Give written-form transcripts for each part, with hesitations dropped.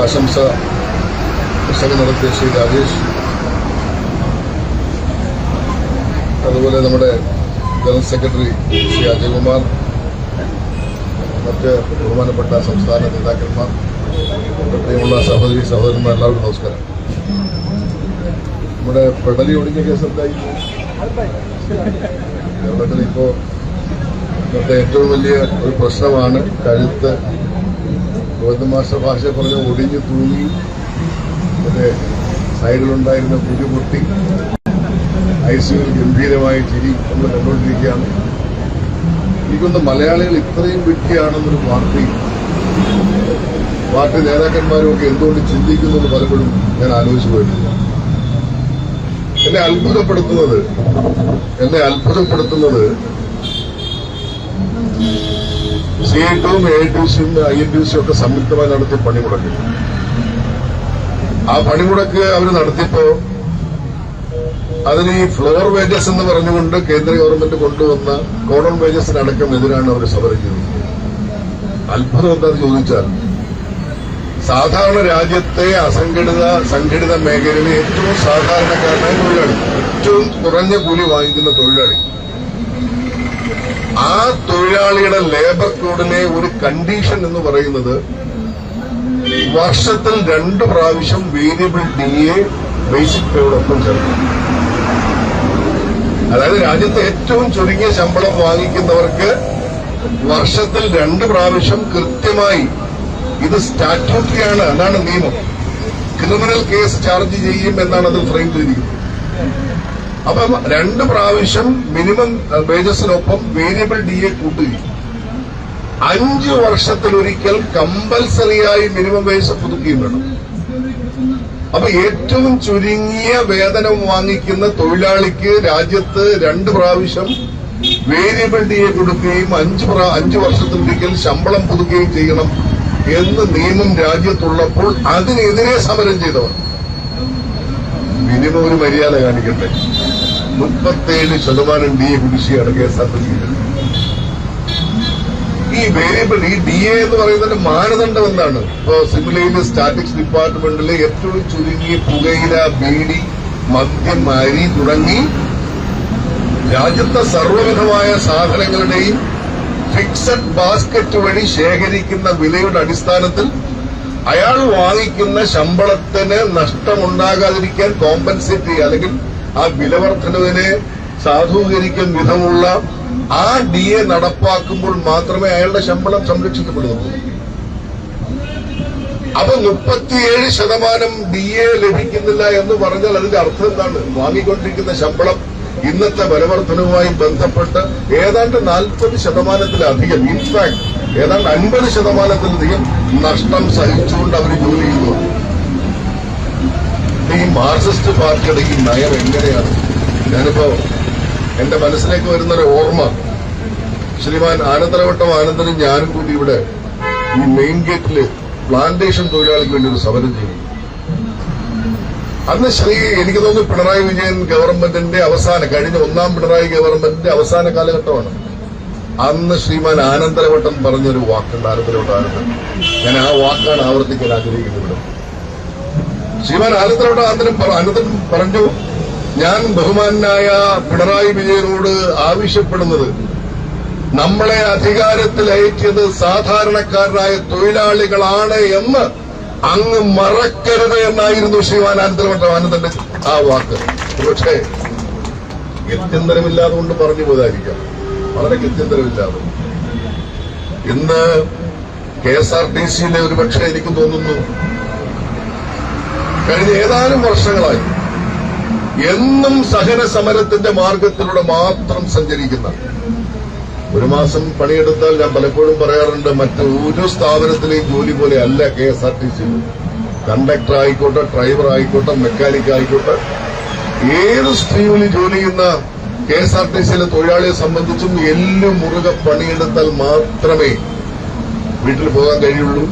ആശംസ പ്രസംഗം നടത്തിയ ശ്രീ രാജേഷ്, അതുപോലെ നമ്മുടെ ജനറൽ സെക്രട്ടറി ശ്രീ അജയ്കുമാർ, മറ്റ് ബഹുമാനപ്പെട്ട സംസ്ഥാന നേതാക്കന്മാർ, പ്രിയമുള്ള സഹോദരി സഹോദരന്മാർ, എല്ലാവർക്കും നമസ്കാരം. നമ്മുടെ പെടലി ഒടിഞ്ഞ കേസ് എന്തായി? കേരളത്തിൽ ഇപ്പോൾ ഇന്നത്തെ ഏറ്റവും വലിയ ഒരു പ്രശ്നമാണ് കഴുത്ത്. ഗോവിന്ദ മാസ്റ്റർ ഭാഷ പറഞ്ഞ ഒടിഞ്ഞു തൂങ്ങി, മറ്റേ സൈഡിലുണ്ടായിരുന്ന കുരു പൊട്ടി, ഐസിയുവിൽ ഗംഭീരമായ ചിരി നമ്മൾ കണ്ടുകൊണ്ടിരിക്കുകയാണ്. എനിക്കൊന്ന് മലയാളികൾ ഇത്രയും വിട്ടിയാണെന്നൊരു പാർട്ടി നേതാക്കന്മാരും ഒക്കെ എന്തുകൊണ്ട് ചിന്തിക്കുന്നത് പലപ്പോഴും ഞാൻ ആലോചിച്ചു പോയിട്ടില്ല. എന്നെ അത്ഭുതപ്പെടുത്തുന്നത് സിഐടിയും എഐടിസിയും INTUC ഒക്കെ സംയുക്തമായി നടത്തിയ പണിമുടക്ക്. ആ പണിമുടക്ക് അവർ നടത്തിയപ്പോ അതിന് ഈ ഫ്ലോർ വേജസ് എന്ന് പറഞ്ഞുകൊണ്ട് കേന്ദ്ര ഗവൺമെന്റ് കൊണ്ടുവന്ന കോഡൺ വേജസിനടക്കം എതിരാണ് അവർ സമരം ചെയ്തത്. അത്ഭുതം എന്താണെന്ന് ചോദിച്ചാൽ, സാധാരണ രാജ്യത്തെ സംഘടിത മേഖലയിലെ ഏറ്റവും സാധാരണക്കാരനായ തൊഴിലാളി, ഏറ്റവും കുറഞ്ഞ കൂലി വാങ്ങിക്കുന്ന തൊഴിലാളി, ആ തൊഴിലാളിയുടെ ലേബർ കോഡിലെ ഒരു കണ്ടീഷൻ എന്ന് പറയുന്നത് വർഷത്തിൽ 2 പ്രാവശ്യം വേരിയബിൾ DA ബേസിക് പേയോടൊപ്പം ചേർക്കും. അതായത് രാജ്യത്തെ ഏറ്റവും ചുരുങ്ങിയ ശമ്പളം വാങ്ങിക്കുന്നവർക്ക് വർഷത്തിൽ 2 പ്രാവശ്യം കൃത്യമായി, ഇത് സ്റ്റാറ്റ്യൂട്ടറിയാണ്, അതാണ് നിയമം, ക്രിമിനൽ കേസ് ചാർജ് ചെയ്യും എന്നാണ് അതിൽ ഫ്രെയിം ചെയ്തിരിക്കുന്നത്. അപ്പം 2 പ്രാവശ്യം മിനിമം വേജസിനൊപ്പം വേരിയബിൾ DA കൂട്ടുകയും 5 വർഷത്തിലൊരിക്കൽ കമ്പൽസറിയായി മിനിമം വേജസ് പുതുക്കുകയും വേണം. അപ്പൊ ഏറ്റവും ചുരുങ്ങിയ വേതനം വാങ്ങിക്കുന്ന തൊഴിലാളിക്ക് രാജ്യത്ത് 2 പ്രാവശ്യം വേരിയബിൾ DA കൊടുക്കുകയും 5 വർഷത്തിലൊരിക്കൽ ശമ്പളം പുതുക്കുകയും ചെയ്യണം എന്ന് നിയമം രാജ്യത്തുള്ളപ്പോൾ അതിനെതിരെ സമരം ചെയ്തവർ മിനിമം ഒരു മര്യാദ കാണിക്കട്ടെ. 37% DA കുടിശ്ശികയാണ് KSRTC. ഈ വേരിയബിൾ, ഈ DA എന്ന് പറയുന്നതിന്റെ മാനദണ്ഡം എന്താണ്? ഇപ്പോ സിമിലയിലെ സ്റ്റാറ്റിക്സ് ഡിപ്പാർട്ട്മെന്റിലെ ഏറ്റവും ചുരുങ്ങിയ പുകയില, ബീഡി, മദ്യം, അരി തുടങ്ങി രാജ്യത്തെ സർവ്വവിധമായ സാധനങ്ങളുടെയും ഫിക്സഡ് ബാസ്ക്കറ്റ് വഴി ശേഖരിക്കുന്ന വിലയുടെ അടിസ്ഥാനത്തിൽ അയാൾ വാങ്ങിക്കുന്ന ശമ്പളത്തിന് നഷ്ടമുണ്ടാകാതിരിക്കാൻ കോമ്പൻസേറ്റ് ചെയ്യുക, അല്ലെങ്കിൽ ആ വിലവർദ്ധനവിനെ സാധൂകരിക്കും വിധമുള്ള ആ DA നടപ്പാക്കുമ്പോൾ മാത്രമേ അയാളുടെ ശമ്പളം സംരക്ഷിക്കപ്പെടുന്നുള്ളൂ. അപ്പൊ 37% DA ലഭിക്കുന്നില്ല എന്ന് പറഞ്ഞാൽ അതിന്റെ അർത്ഥം എന്താണ്? വാങ്ങിക്കൊണ്ടിരിക്കുന്ന ശമ്പളം ഇന്നത്തെ വിലവർദ്ധനവുമായി ബന്ധപ്പെട്ട് ഏതാണ്ട് 40%-ലധികം, ഇൻഫാക്ട് ഏതാണ്ട് 50%-ലധികം നഷ്ടം സഹിച്ചുകൊണ്ട് അവർ ജോലി ചെയ്യുന്നു. ഈ മാർക്സിസ്റ്റ് പാർട്ടിയുടെ ഈ നയം എങ്ങനെയാണ്? ഞാനിപ്പോ എന്റെ മനസ്സിലേക്ക് വരുന്നൊരു ഓർമ്മ, ശ്രീമാൻ ആനന്ദരവട്ടം ആനന്ദനും ഞാനും കൂടി ഇവിടെ ഈ മെയിൻ ഗേറ്റില് പ്ലാന്റേഷൻ തൊഴിലാളിക്ക് വേണ്ടി ഒരു സമരം ചെയ്തു. അന്ന് എനിക്ക് തോന്നുന്നു പിണറായി വിജയൻ ഗവൺമെന്റിന്റെ കഴിഞ്ഞ 1ാം പിണറായി ഗവൺമെന്റിന്റെ അവസാന കാലഘട്ടമാണ്. അന്ന് ശ്രീമാൻ ആനന്ദരവട്ടം പറഞ്ഞൊരു വാക്കുണ്ട്, ആനന്ദൻ, ഞാൻ ആ വാക്കാണ് ആവർത്തിക്കാൻ ആഗ്രഹിക്കുന്നത്. ശ്രീമാൻ ആനന്ദൻ പറഞ്ഞു, ഞാൻ ബഹുമാനായ പിണറായി വിജയനോട് ആവശ്യപ്പെടുന്നത് നമ്മളെ അധികാരത്തിലയറ്റിയത് സാധാരണക്കാരായ തൊഴിലാളികളാണ് എന്ന് അങ്ങ് മറക്കരുത് എന്നായിരുന്നു ശ്രീമാൻ ആനന്ദന്റെ ആ വാക്ക്. പക്ഷേ ഗത്യന്തരമില്ലാതെ കൊണ്ട് പറഞ്ഞു പോയതായിരിക്കാം, വളരെ ഗത്യന്തരമില്ലാതെ. ഇന്ന് KSRTCയിലെ ഒരുപക്ഷെ എനിക്ക് തോന്നുന്നു കഴിഞ്ഞ ഏതാനും വർഷങ്ങളായി എന്നും സഹന സമരത്തിന്റെ മാർഗത്തിലൂടെ മാത്രം സഞ്ചരിക്കുന്ന, ഒരു മാസം പണിയെടുത്താൽ ഞാൻ പലപ്പോഴും പറയാറുണ്ട്, മറ്റൊരു സ്ഥാപനത്തിലെയും ജോലി പോലെ അല്ല KSRTC. കണ്ടക്ടർ ആയിക്കോട്ടെ, ഡ്രൈവർ ആയിക്കോട്ടെ, മെക്കാനിക് ആയിക്കോട്ടെ, ഏത് സ്ട്രീമിൽ ജോലി ചെയ്യുന്ന KSRTCയിലെ തൊഴിലാളിയെ സംബന്ധിച്ചും എല്ലും മുറുകെ പണിയെടുത്താൽ മാത്രമേ വീട്ടിൽ പോകാൻ കഴിയുള്ളൂ.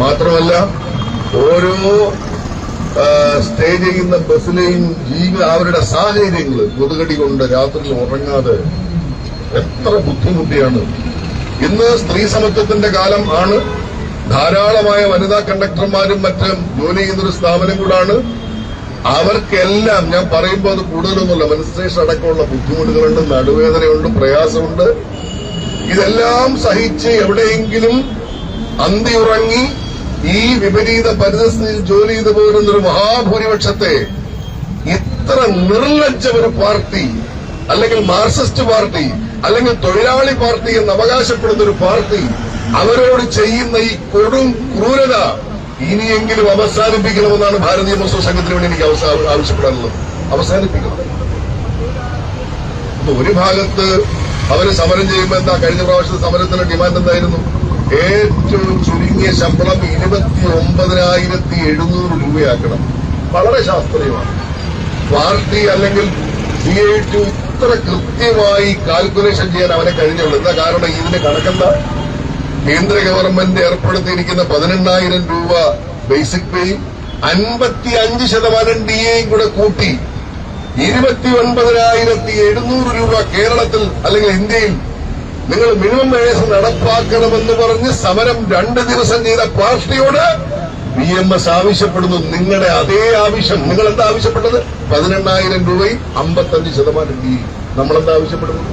മാത്രമല്ല ഓരോ സ്റ്റേ ചെയ്യുന്ന ബസ്സിലെയും അവരുടെ സാഹചര്യങ്ങൾ, കൊതുകടി കൊണ്ട് രാത്രിയിൽ ഉറങ്ങാതെ എത്ര ബുദ്ധിമുട്ടിയാണ്. ഇന്ന് സ്ത്രീ സമത്വത്തിന്റെ കാലം ആണ്. ധാരാളമായ വനിതാ കണ്ടക്ടർമാരും മറ്റും ജോലി ചെയ്യുന്നൊരു സ്ഥാപനം കൂടാണ്. അവർക്കെല്ലാം ഞാൻ പറയുമ്പോൾ അത് കൂടുതലൊന്നുമില്ല, മെൻസ്ട്രേഷൻ അടക്കമുള്ള ബുദ്ധിമുട്ടുകളുണ്ട്, നടുവേദനയുണ്ട്, പ്രയാസമുണ്ട്. ഇതെല്ലാം സഹിച്ച് എവിടെയെങ്കിലും അന്തിയുറങ്ങി ഈ വിപരീത പരിതസ്ഥിതിയിൽ ജോലി ചെയ്തു പോരുന്നൊരു മഹാഭൂരിപക്ഷത്തെ ഇത്ര നിർലജ്ജ ഒരു പാർട്ടി, അല്ലെങ്കിൽ മാർക്സിസ്റ്റ് പാർട്ടി, അല്ലെങ്കിൽ തൊഴിലാളി പാർട്ടി എന്ന് അവകാശപ്പെടുന്ന ഒരു പാർട്ടി അവരോട് ചെയ്യുന്ന ഈ കൊടും ക്രൂരത ഇനിയെങ്കിലും അവസാനിപ്പിക്കണമെന്നാണ് ഭാരതീയ മസ്ദൂർ സംഘത്തിന് വേണ്ടി എനിക്ക് ആവശ്യപ്പെടാനുള്ളത്. അവസാനിപ്പിക്കണം. ഒരു ഭാഗത്ത് അവര് സമരം ചെയ്യുമ്പോൾ എന്താ, കഴിഞ്ഞ പ്രാവശ്യത്തെ സമരത്തിന്റെ ഡിമാൻഡ് എന്തായിരുന്നു? ഏറ്റവും ചുരുങ്ങിയ ശമ്പളം 29,700 രൂപയാക്കണം. വളരെ ശാസ്ത്രീയമാണ്. പാർട്ടി അല്ലെങ്കിൽ CIT ഇത്ര കൃത്യമായി കാൽക്കുലേഷൻ ചെയ്യാൻ അവരെ കഴിഞ്ഞുള്ളൂ. എന്താ കാരണം? ഇതിന്റെ കണക്കെന്താ? കേന്ദ്ര ഗവൺമെന്റ് ഏർപ്പെടുത്തിയിരിക്കുന്ന 18,000 രൂപ ബേസിക് പേ 55% DAയും കൂടെ കൂട്ടി 29,700 രൂപ കേരളത്തിൽ അല്ലെങ്കിൽ ഇന്ത്യയിൽ നിങ്ങൾ മിനിമം വേജസ് നടപ്പാക്കണമെന്ന് പറഞ്ഞ് സമരം 2 ദിവസം ചെയ്ത പാർട്ടിയോട് BMS ആവശ്യപ്പെടുന്നു നിങ്ങളുടെ അതേ ആവശ്യം. നിങ്ങൾ എന്താ ആവശ്യപ്പെട്ടത്? 18,000 രൂപയും 55% DA. നമ്മളെന്താ ആവശ്യപ്പെടുന്നത്?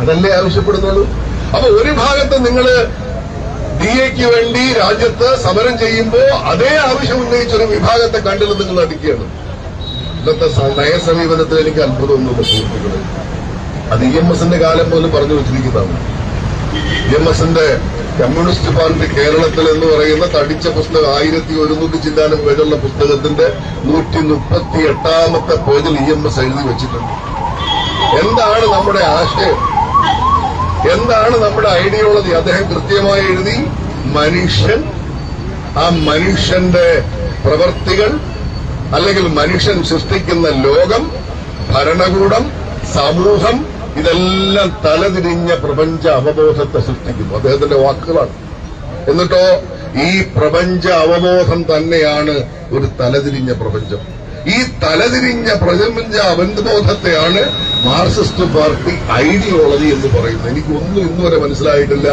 അതല്ലേ ആവശ്യപ്പെടുന്നുള്ളൂ. അപ്പൊ ഒരു ഭാഗത്ത് നിങ്ങള് DAക്ക് വേണ്ടി രാജ്യത്ത് സമരം ചെയ്യുമ്പോൾ അതേ ആവശ്യം ഉന്നയിച്ചൊരു വിഭാഗത്തെ കണ്ടിൽ നിങ്ങൾ അടിക്കുകയാണ്. ഇന്നത്തെ നയസമീപനത്തിൽ എനിക്ക് അത്ഭുതമൊന്നുമില്ല സുഹൃത്തുക്കളെ. അത് EMSന്റെ കാലം പോലും പറഞ്ഞു വെച്ചിരിക്കുന്നതാണ്. EMSന്റെ കമ്മ്യൂണിസ്റ്റ് പാർട്ടി കേരളത്തിൽ എന്ന് പറയുന്ന തടിച്ച പുസ്തകം 1100 ചില്ലാനം പേജുള്ള പുസ്തകത്തിന്റെ 138ാമത്തെ പേജിൽ EMS എഴുതി വെച്ചിട്ടുണ്ട്. എന്താണ് നമ്മുടെ ആശയം, എന്താണ് നമ്മുടെ ഐഡിയോളജി? അദ്ദേഹം കൃത്യമായി എഴുതി. മനുഷ്യൻ, ആ മനുഷ്യന്റെ പ്രവർത്തികൾ അല്ലെങ്കിൽ മനുഷ്യൻ സൃഷ്ടിക്കുന്ന ലോകം, ഭരണകൂടം, സമൂഹം, ഇതെല്ലാം തലതിരിഞ്ഞ പ്രപഞ്ച അവബോധത്തെ സൃഷ്ടിക്കുന്നു. അദ്ദേഹത്തിന്റെ വാക്കുകളാണ്. എന്നിട്ടോ ഈ പ്രപഞ്ച അവബോധം തന്നെയാണ് ഒരു തലതിരിഞ്ഞ പ്രപഞ്ചം. ഈ തലതിരിഞ്ഞ പ്രപഞ്ച അവബോധത്തെയാണ് മാർക്സിസ്റ്റ് പാർട്ടി ഐഡിയോളജി എന്ന് പറയുന്നത്. എനിക്കൊന്നും ഇന്നുവരെ മനസ്സിലായിട്ടില്ല.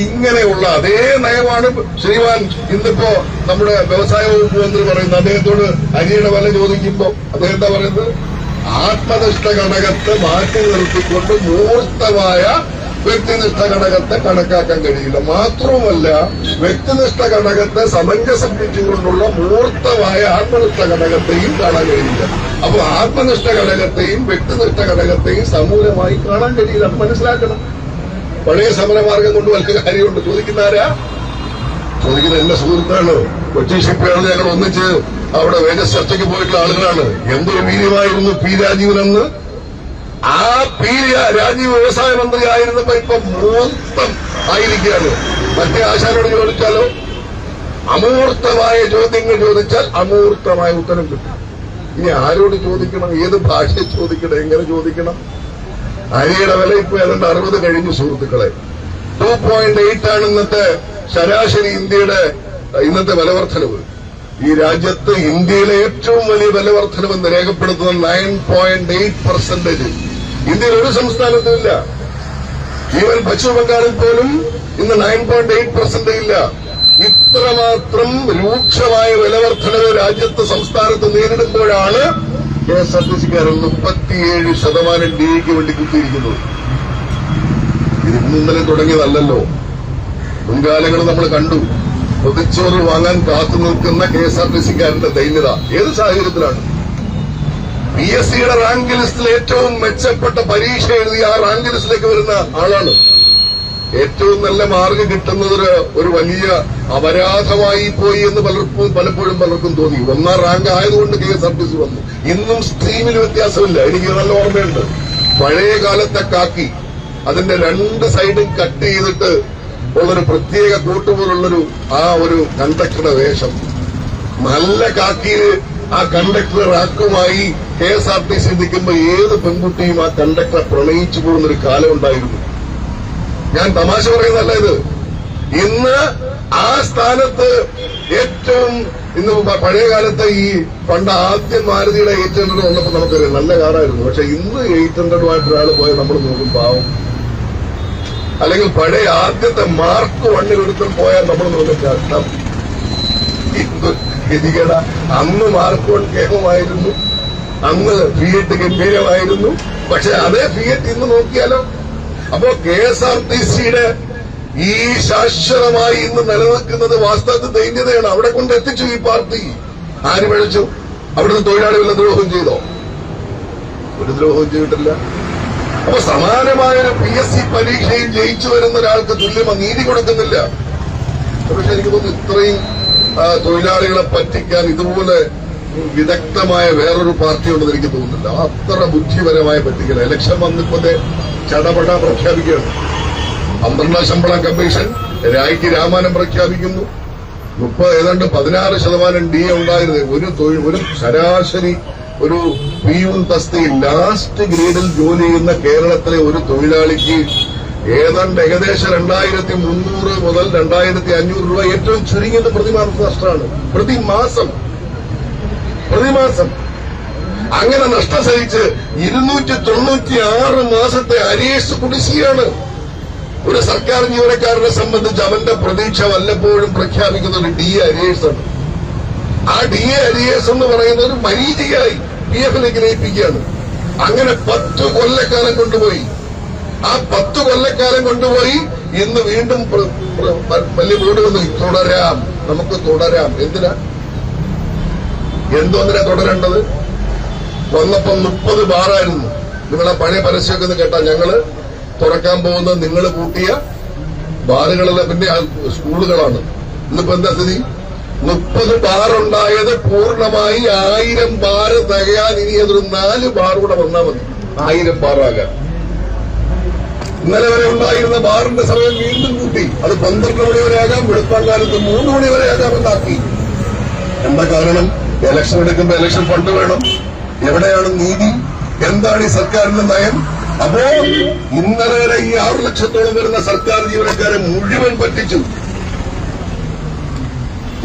ഇങ്ങനെയുള്ള അതേ നയമാണ് ശ്രീമാൻ ഇന്നിപ്പോ നമ്മുടെ വ്യവസായ വകുപ്പ് മന്ത്രി പറയുന്നത്. അദ്ദേഹത്തോട് അരിയുടെ വില ചോദിക്കുമ്പോൾ അദ്ദേഹം എന്താ പറയുന്നത്? ആത്മനിഷ്ഠ ഘടകത്തെ മാറ്റി നിർത്തിക്കൊണ്ട് മൂർത്തമായ വ്യക്തിനിഷ്ഠ ഘടകത്തെ കണക്കാക്കാൻ കഴിയില്ല. മാത്രവുമല്ല, വ്യക്തിനിഷ്ഠ ഘടകത്തെ സമഞ്ജസിപ്പിച്ചുകൊണ്ടുള്ള മൂർത്തമായ ആത്മനിഷ്ഠ ഘടകത്തെയും കാണാൻ കഴിയില്ല. അപ്പൊ ആത്മനിഷ്ഠ ഘടകത്തെയും വ്യക്തിനിഷ്ഠ ഘടകത്തെയും സമൂലമായി കാണാൻ കഴിയില്ല. അത് മനസ്സിലാക്കണം. പഴയ സമരമാർഗം കൊണ്ട് വല്ല കാര്യമുണ്ട്? ചോദിക്കുന്ന എന്റെ സുഹൃത്താണ്. കൊച്ചി ഷിപ്പ്യാർഡിൽ ഞങ്ങൾ ഒന്നിച്ച് അവിടെ വേജസ് ചർച്ചയ്ക്ക് പോയിട്ടുള്ള ആളുകളാണ്. എന്തൊരു വീര്യമായിരുന്നു P. രാജീവനെന്ന്. ആ P. രാജീവ് വ്യവസായ മന്ത്രി ആയിരുന്നപ്പോ ഇപ്പൊ മൂർത്തം ആയിരിക്കുകയാണ്. മറ്റേ ആശാനോട് ചോദിച്ചാലോ അമൂർത്തമായ ചോദ്യങ്ങൾ ചോദിച്ചാൽ അമൂർത്തമായ ഉത്തരം കിട്ടും. ഇനി ആരോട് ചോദിക്കണം? ഏത് ഭാഷയിൽ ചോദിക്കണം? എങ്ങനെ ചോദിക്കണം? അരിയുടെ വില ഇപ്പൊ ഏതാണ്ട് 60 കഴിഞ്ഞു സുഹൃത്തുക്കളെ. 2.8 ആണ് ഇന്നത്തെ ശരാശരി ഇന്ത്യയുടെ ഇന്നത്തെ വിലവർദ്ധനവ്. ഈ രാജ്യത്ത് ഇന്ത്യയിലെ ഏറ്റവും വലിയ വിലവർദ്ധനവെന്ന് രേഖപ്പെടുത്തുന്ന 9.8%. ഇന്ത്യയിൽ ഒരു സംസ്ഥാനത്തുമില്ല. ഈവൻ പശ്ചിമ ബംഗാളിൽ പോലും ഇന്ന് 9.8% ഇല്ല. ഇത്രമാത്രം രൂക്ഷമായ വിലവർദ്ധനവ് രാജ്യത്ത് സംസ്ഥാനത്ത് നേരിടുമ്പോഴാണ് KSRTCക്കാരൻ 37% DAക്ക് വേണ്ടി കുത്തിയിരിക്കുന്നത്. ഇത് ഇന്നലെ തുടങ്ങിയതല്ലല്ലോ. മുൻകാലങ്ങളിൽ നമ്മൾ കണ്ടു. പൊതിച്ചോറ് വാങ്ങാൻ കാത്തു നിൽക്കുന്ന KSRTCക്കാരന്റെ ദൈന്യത ഏത് സാഹചര്യത്തിലാണ്? PSCയുടെ റാങ്ക് ലിസ്റ്റിൽ ഏറ്റവും മെച്ചപ്പെട്ട പരീക്ഷ എഴുതി ആ റാങ്ക് ലിസ്റ്റിലേക്ക് വരുന്ന ആളാണ്. ഏറ്റവും നല്ല മാർക്ക് കിട്ടുന്നത് ഒരു വലിയ അപരാധമായി പോയി എന്ന് പലപ്പോഴും പലർക്കും തോന്നി. 1ാം റാങ്ക് ആയതുകൊണ്ട് KSRTC വന്നു. ഇന്നും സ്ട്രീമിൽ വ്യത്യാസമില്ല. എനിക്ക് നല്ല ഓർമ്മയുണ്ട്. പഴയ കാലത്തെ കാക്കി അതിന്റെ 2 സൈഡും കട്ട് ചെയ്തിട്ട് ഉള്ളൊരു പ്രത്യേക കൂട്ടുപോലുള്ളൊരു ഒരു കണ്ടക്ടറുടെ വേഷം. നല്ല കാക്കിയിൽ ആ കണ്ടക്ടർ റാക്കുമായി KSRTC നിൽക്കുമ്പോൾ ഏത് പെൺകുട്ടിയും ആ കണ്ടക്ടറെ പ്രണയിച്ചു പോകുന്നൊരു കാലം ഉണ്ടായിരുന്നു. ഞാൻ തമാശ പറയുന്നതല്ല ഇത്. ഇന്ന് ആ സ്ഥാനത്ത് ഏറ്റവും ഇന്ന് പഴയ കാലത്ത് ഈ പണ്ട് ആദ്യം മാരുതിയുടെ 800 വന്നപ്പോൾ നമുക്കറിയാം നല്ല കാറായിരുന്നു. പക്ഷെ ഇന്ന് 800 ഒരാൾ പോയാൽ നമ്മൾ നോക്കും പാവം അല്ലെങ്കിൽ പഴയ ആദ്യത്തെ മാർക്ക് 1 എടുത്തും പോയാൽ നമ്മൾ നോക്കില്ല. ഗതികേട. അന്ന് മാർക്ക് 1 കേമമായിരുന്നു, അന്ന് ഫിയറ്റ് ഗംഭീരമായിരുന്നു. പക്ഷെ അതേ ഫിയറ്റ് ഇന്ന് നോക്കിയാലോ? അപ്പോ KSRTCയുടെ ഈ ശാശ്വതമായി ഇന്ന് നിലനിൽക്കുന്നത് വാസ്തവത്തിൽ ദൈന്യതയാണ്. അവിടെ കൊണ്ട് എത്തിച്ചു ഈ പാർട്ടി. ആര് പഴിച്ചു? അവിടുന്ന് തൊഴിലാളികളെ ദ്രോഹം ചെയ്തോ? ഒരു ദ്രോഹവും ചെയ്തിട്ടില്ല. അപ്പൊ സമാനമായൊരു PSC പരീക്ഷയിൽ ജയിച്ചു വരുന്ന ഒരാൾക്ക് തുല്യമായി നീതി കൊടുക്കുന്നില്ല. പക്ഷെ എനിക്ക് തോന്നുന്നു ഇത്രയും തൊഴിലാളികളെ പറ്റിക്കാൻ ഇതുപോലെ വിദഗ്ധമായ വേറൊരു പാർട്ടി ഉണ്ടെന്ന് എനിക്ക് തോന്നുന്നില്ല. അത്ര ബുദ്ധിപരമായ പറ്റിക്കല. ഇലക്ഷൻ വന്നിപ്പോഴത്തെ ചടപട പ്രഖ്യാപിക്കുകയാണ്. 12 ശമ്പള കമ്മീഷൻ രായ്ക്ക് രാമാനം പ്രഖ്യാപിക്കുന്നു. ഏതാണ്ട് 16% DA ഉണ്ടായിരുന്നത്. ഒരു ശരാശരി ഒരു പിയൂൺ തസ്തിയിൽ ലാസ്റ്റ് ഗ്രേഡിൽ ജോലി ചെയ്യുന്ന കേരളത്തിലെ ഒരു തൊഴിലാളിക്ക് ഏകദേശം 2300 മുതൽ 2500 രൂപ ഏറ്റവും ചുരുങ്ങിയത് പ്രതിമാസ നഷ്ടമാണ്. പ്രതിമാസം അങ്ങനെ നഷ്ടം സഹിച്ച് 296 മാസത്തെ അരിയേഴ്സ് കുടിശ്ശികയാണ്. ഒരു സർക്കാർ ജീവനക്കാരനെ സംബന്ധിച്ച് അവന്റെ പ്രതീക്ഷ വല്ലപ്പോഴും പ്രഖ്യാപിക്കുന്ന ഒരു DA അരിയേഴ്സ് ആണ്. ആ DA അരിയേഴ്സ് എന്ന് പറയുന്നത് ഒരു മരീചികയായി PF-ലേക്ക് ലയിപ്പിക്കുകയാണ്. അങ്ങനെ 10 കൊല്ലക്കാലം കൊണ്ടുപോയി. ആ 10 കൊല്ലക്കാലം കൊണ്ടുപോയി ഇന്ന് വീണ്ടും വലിയ ബോർഡ് വന്നു. തുടരാം, നമുക്ക് തുടരാം. എന്തോന്നിനാ തുടരേണ്ടത്? വന്നപ്പം 30 ബാറായിരുന്നു. നിങ്ങളെ പഴയ പരസ്യമൊക്കെ ഒന്ന് കേട്ടാ, ഞങ്ങള് തുറക്കാൻ പോകുന്ന നിങ്ങൾ കൂട്ടിയ ബാറുകളല്ല, പിന്നെ സ്കൂളുകളാണ്. ഇന്നിപ്പോ എന്താ സ്ഥിതി? 30 ബാറുണ്ടായത് പൂർണ്ണമായി 1000 ബാറ് തികയാൻ ഇനി അതൊരു 4 ബാർ കൂടെ വന്നാൽ മതി 1000 ബാറാകാൻ. ഇന്നലെ വരെ ഉണ്ടായിരുന്ന ബാറിന്റെ സമയം വീണ്ടും കൂട്ടി. അത് 12 മണി വരെ ആകാം, വെളുപ്പാങ്കാലത്ത് 3 മണി വരെ ആകാമെന്നാക്കി. എന്താ കാരണം? ഇലക്ഷൻ എടുക്കുമ്പോ ഇലക്ഷൻ ഫണ്ട് വേണം. എവിടെയാണ് നീതി? എന്താണ് ഈ സർക്കാരിന്റെ നയം? അപ്പോ ഇന്നലെ വരെ ഈ 6 ലക്ഷത്തോളം വരുന്ന സർക്കാർ ജീവനക്കാരെ മുഴുവൻ പറ്റിച്ചു.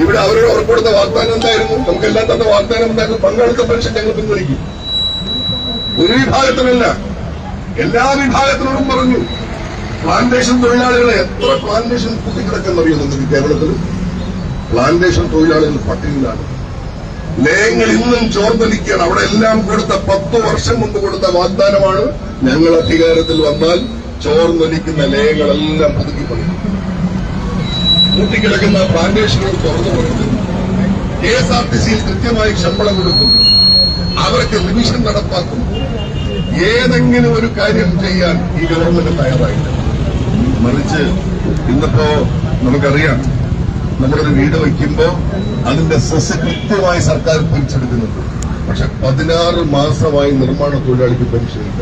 ഇവിടെ അവരുടെ ഉറപ്പെടുത്ത വാഗ്ദാനം എന്തായിരുന്നു? നമുക്കെല്ലാം തന്നെ വാഗ്ദാനം എന്തായിരുന്നു? പങ്കാളിത്ത പെൻഷൻ ഞങ്ങൾ പിൻവലിക്കും. ഒരു വിഭാഗത്തിനല്ല, എല്ലാ വിഭാഗത്തിനോടും പറഞ്ഞു. പ്ലാന്റേഷൻ തൊഴിലാളികളെ എത്ര പ്ലാന്റേഷൻ കൂട്ടിക്കിടക്കെന്നറിയോ നിങ്ങൾക്ക് കേരളത്തിൽ? പ്ലാന്റേഷൻ തൊഴിലാളികൾ പട്ടിണിയിലാണ്. ലയങ്ങൾ ഇന്നും ചോർന്നലിക്കുകയാണ്. അവിടെ എല്ലാം കൊടുത്ത 10 വർഷം മുമ്പ് കൊടുത്ത വാഗ്ദാനമാണ്. ഞങ്ങൾ അധികാരത്തിൽ വന്നാൽ ചോർന്നൊലിക്കുന്ന ലയങ്ങളെല്ലാം പുതുക്കിപ്പണിയും. കൂട്ടിക്കിടക്കുന്ന പ്ലാന്റേഷനുകൾ തുറന്നു കൊടുത്തു. KSRTCയിൽ കൃത്യമായി ശമ്പളം കൊടുക്കും. അവർക്ക് റിവിഷൻ നടപ്പാക്കും. ഏതെങ്കിലും ഒരു കാര്യം ചെയ്യാൻ ഈ ഗവൺമെന്റ് തയ്യാറായില്ല. മറിച്ച് ഇന്നിപ്പോ നമുക്കറിയാം, നമ്മളൊരു വീട് വയ്ക്കുമ്പോ അതിന്റെ സെസ് കൃത്യമായി സർക്കാർ പിരിച്ചെടുക്കുന്നുണ്ട്. പക്ഷെ 16 മാസമായി നിർമ്മാണ തൊഴിലാളിക്ക് പെൻഷൻ ഇല്ല.